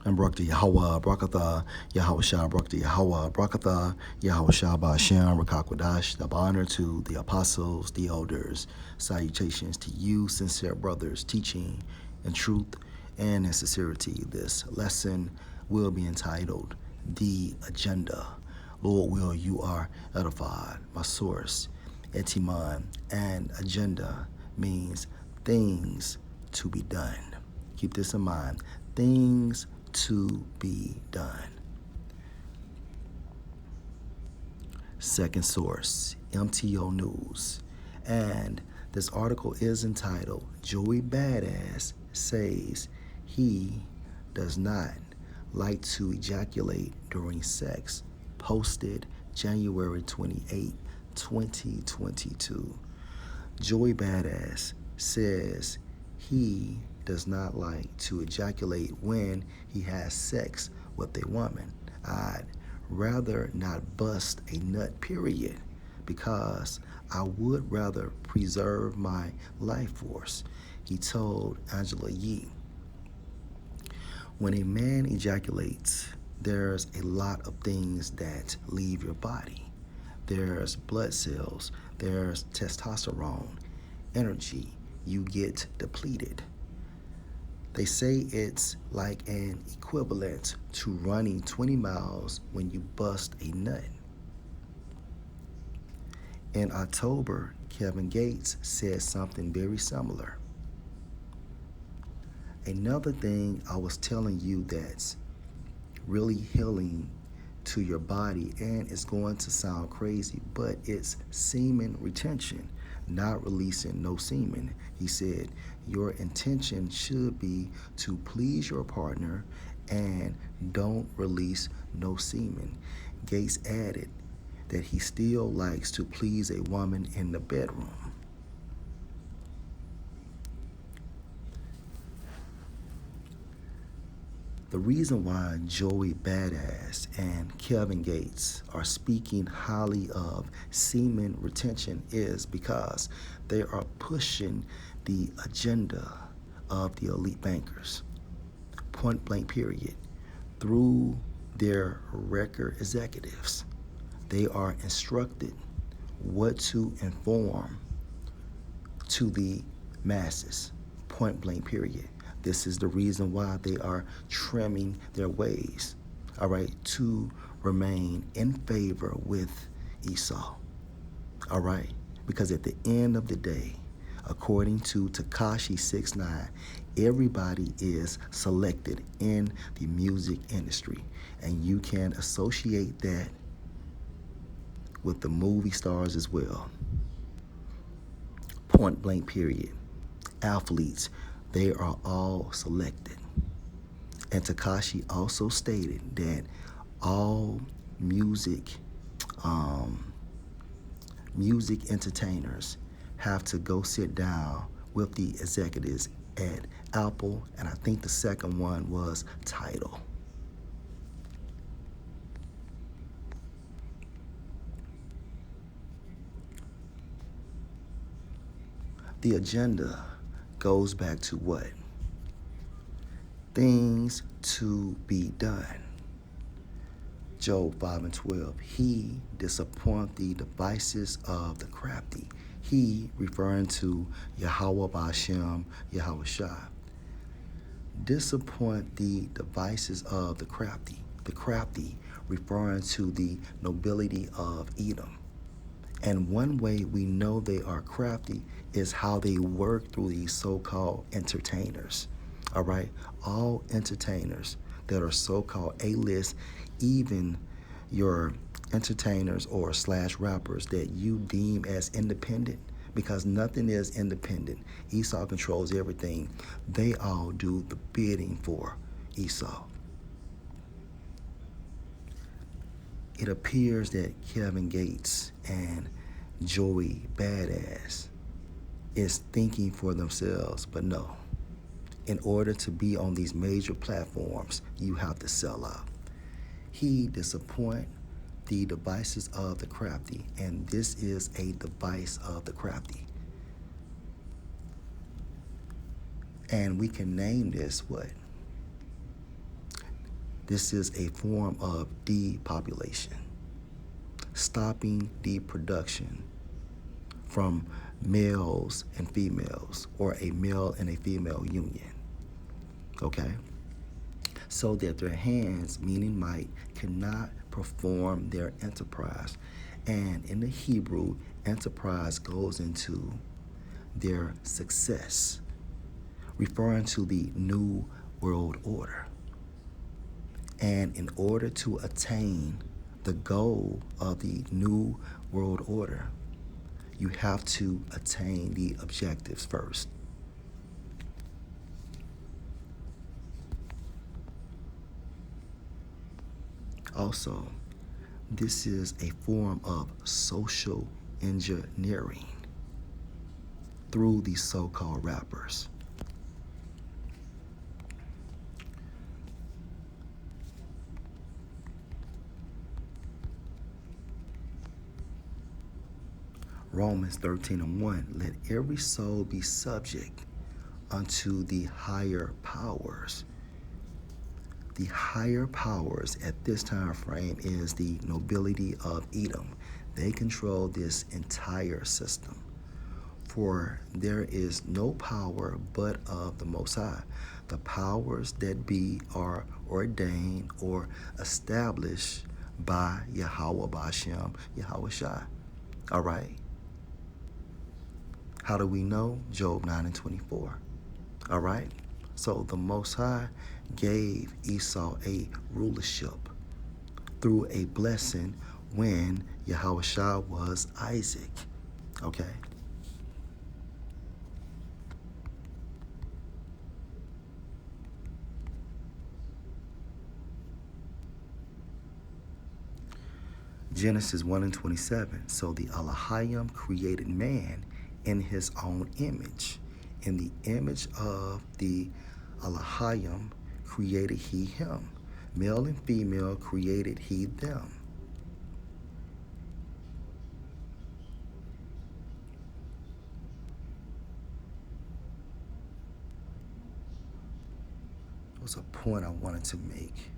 And Barakatah Yahweh, Barakatah Yahweh Shah, Barakatah Yahweh, Barakatah Yahweh Shah Ba'ashem, Rakakwadash, the honor to the apostles, the elders, salutations to you, sincere brothers, teaching in truth and in sincerity. This lesson will be entitled The Agenda. Lord will, you are edified. My source, Etiman, and agenda means things to be done. Keep this in mind. Things to be done. Second source, MTO News. And this article is entitled Joey Badass Says He Does Not Like to Ejaculate During Sex, posted January 28, 2022. Joey Badass says he does not like to ejaculate when he has sex with a woman. I'd rather not bust a nut, period, because I would rather preserve my life force, he told Angela Yee. When a man ejaculates, there's a lot of things that leave your body. There's blood cells, there's testosterone, energy. You get depleted. They say it's like an equivalent to running 20 miles when you bust a nut. In October, Kevin Gates said something very similar. Another thing I was telling you that's really healing to your body, and it's going to sound crazy, but it's semen retention, not releasing no semen. He said your intention should be to please your partner and don't release no semen. Gates added that he still likes to please a woman in the bedroom. The reason why Joey Badass and Kevin Gates are speaking highly of semen retention is because they are pushing the agenda of the elite bankers, point blank period, through their record executives. They are instructed what to inform to the masses, point blank period. This is the reason why they are trimming their ways, all right, to remain in favor with Esau, all right? Because at the end of the day, according to Tekashi 69, everybody is selected in the music industry, and you can associate that with the movie stars as well. Point blank period. Athletes, they are all selected. And Tekashi also stated that all music entertainers have to go sit down with the executives at Apple, and I think the second one was Tidal. The agenda goes back to what? Things to be done. Job 5 and 12. He disappoint the devices of the crafty. He referring to Yahweh Ba'ashem, Yahweh Shah. Disappoint the devices of the crafty. The crafty referring to the nobility of Edom. And one way we know they are crafty is how they work through these so-called entertainers. All right? All entertainers that are so-called A-list, even your entertainers or slash rappers that you deem as independent, because nothing is independent. Esau controls everything. They all do the bidding for Esau. It appears that Kevin Gates and Joey Badass is thinking for themselves, but no. In order to be on these major platforms, you have to sell out. He disappoint the devices of the crafty, and this is a device of the crafty. And we can name this what? This is a form of depopulation, stopping the production from males and females, or a male and a female union, okay? So that their hands, meaning might, cannot perform their enterprise. And in the Hebrew, enterprise goes into their success, referring to the New World Order. And in order to attain the goal of the New World Order, you have to attain the objectives first. Also, this is a form of social engineering through these so-called rappers. Romans 13:1, let every soul be subject unto the higher powers. The higher powers at this time frame is the nobility of Edom. They control this entire system. For there is no power but of the Most High. The powers that be are ordained or established by Yahweh B'Ashem, Yahweh Shai. All right. How do we know? Job 9:24. All right. So the Most High gave Esau a rulership through a blessing when Yahweh Shai was Isaac. Okay. Genesis 1:27. So the Elohim created man in his own image. In the image of the Elohim created he him. Male and female created he them. It was a point I wanted to make.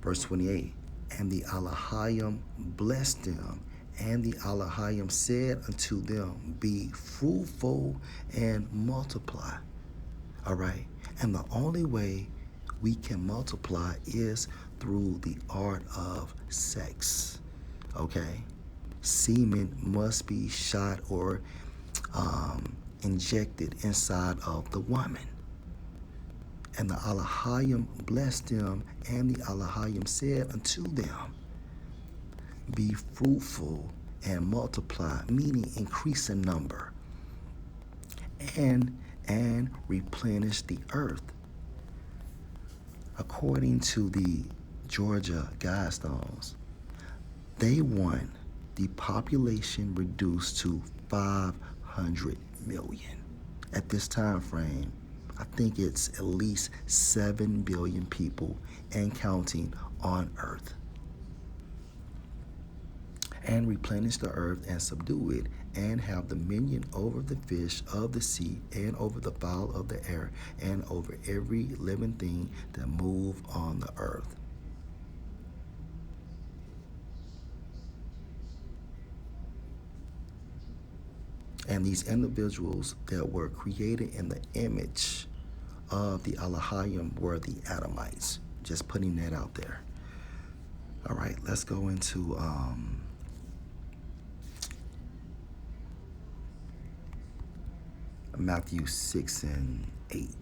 Verse 28, and the Elohim blessed them, and the Elohim said unto them, be fruitful and multiply. All right. And the only way we can multiply is through the art of sex. Okay. Semen must be shot or injected inside of the woman. And the Elohim blessed them, and the Elohim said unto them, be fruitful and multiply, meaning increase in number, and replenish the earth. According to the Georgia Guidestones, they want the population reduced to 500 million. At this time frame, I think it's at least 7 billion people and counting on earth. And replenish the earth and subdue it, and have dominion over the fish of the sea, and over the fowl of the air, and over every living thing that move on the earth. And these individuals that were created in the image of the Elohim were the Adamites. Just putting that out there. All right, let's go into Matthew 6:8.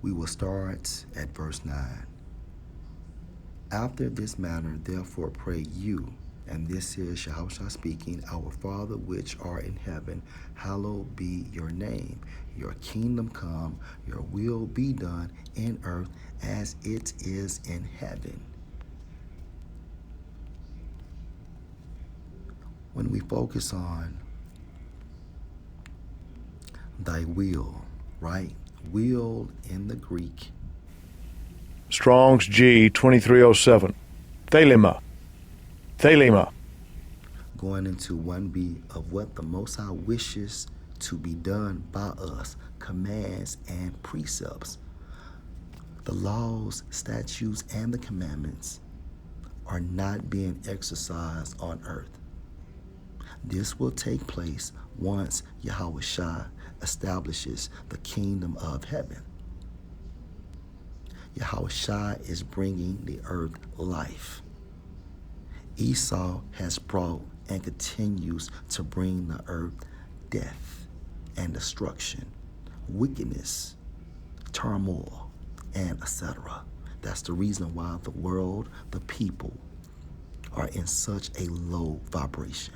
We will start at verse 9. After this manner, therefore, pray you, and this is Yahushua speaking, our Father which art in heaven, hallowed be your name. Your kingdom come, your will be done in earth as it is in heaven. When we focus on thy will, right? Will in the Greek. Strong's G 2307. Thelema. Going into 1B of what the Most High wishes to be done by us, commands and precepts. The laws, statutes, and the commandments are not being exercised on earth. This will take place once Yahweh Shai establishes the kingdom of heaven. Yahweh Shai is bringing the earth life. Esau has brought and continues to bring the earth death and destruction, wickedness, turmoil, and etc. That's the reason why the world, the people, are in such a low vibration.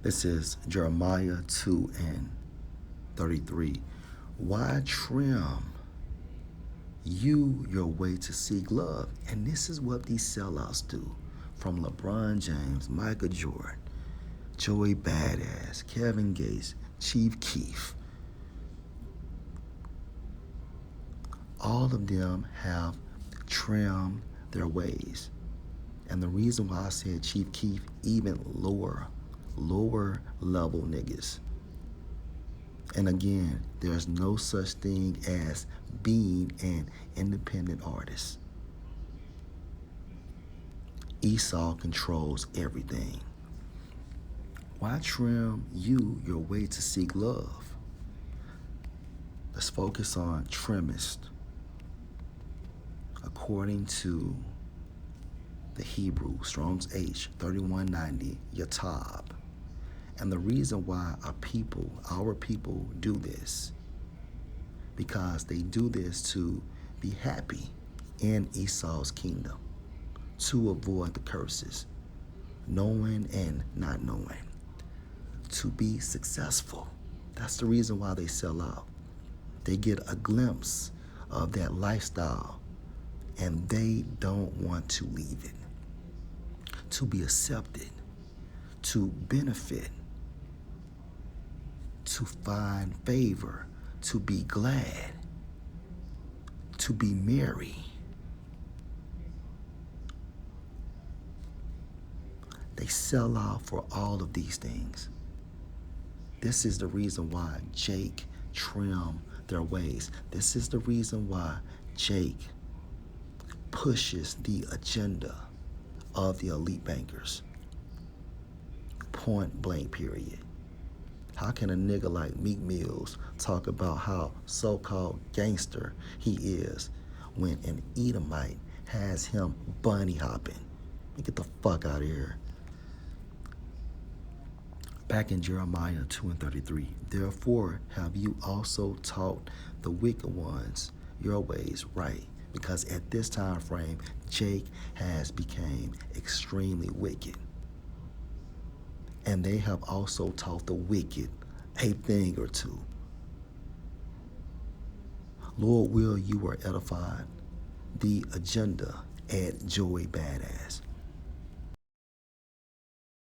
This is Jeremiah 2 and 33. Why trim you your way to seek love? And this is what these sellouts do. From LeBron James, Michael Jordan, Joey Badass, Kevin Gates, Chief Keef. All of them have trimmed their ways. And the reason why I said Chief Keef, even lower level niggas. And again, there's no such thing as being an independent artist. Esau controls everything. Why trim you your way to seek love? Let's focus on trimmest. According to the Hebrew, Strong's H, 3190, Yatab. And the reason why our people do this, because they do this to be happy in Esau's kingdom, to avoid the curses, knowing and not knowing, to be successful. That's the reason why they sell out. They get a glimpse of that lifestyle and they don't want to leave it, to be accepted, to benefit, to find favor, to be glad, to be merry. They sell out for all of these things. This is the reason why Jake trim their ways. This is the reason why Jake pushes the agenda of the elite bankers. Point blank, period. How can a nigga like Meek Mills talk about how so-called gangster he is when an Edomite has him bunny hopping? Get the fuck out of here. Back in Jeremiah 2 and 33, therefore have you also taught the wicked ones your ways right, because at this time frame, Jake has become extremely wicked. And they have also taught the wicked a thing or two. Lord will you were edified. The agenda at Joey Badass.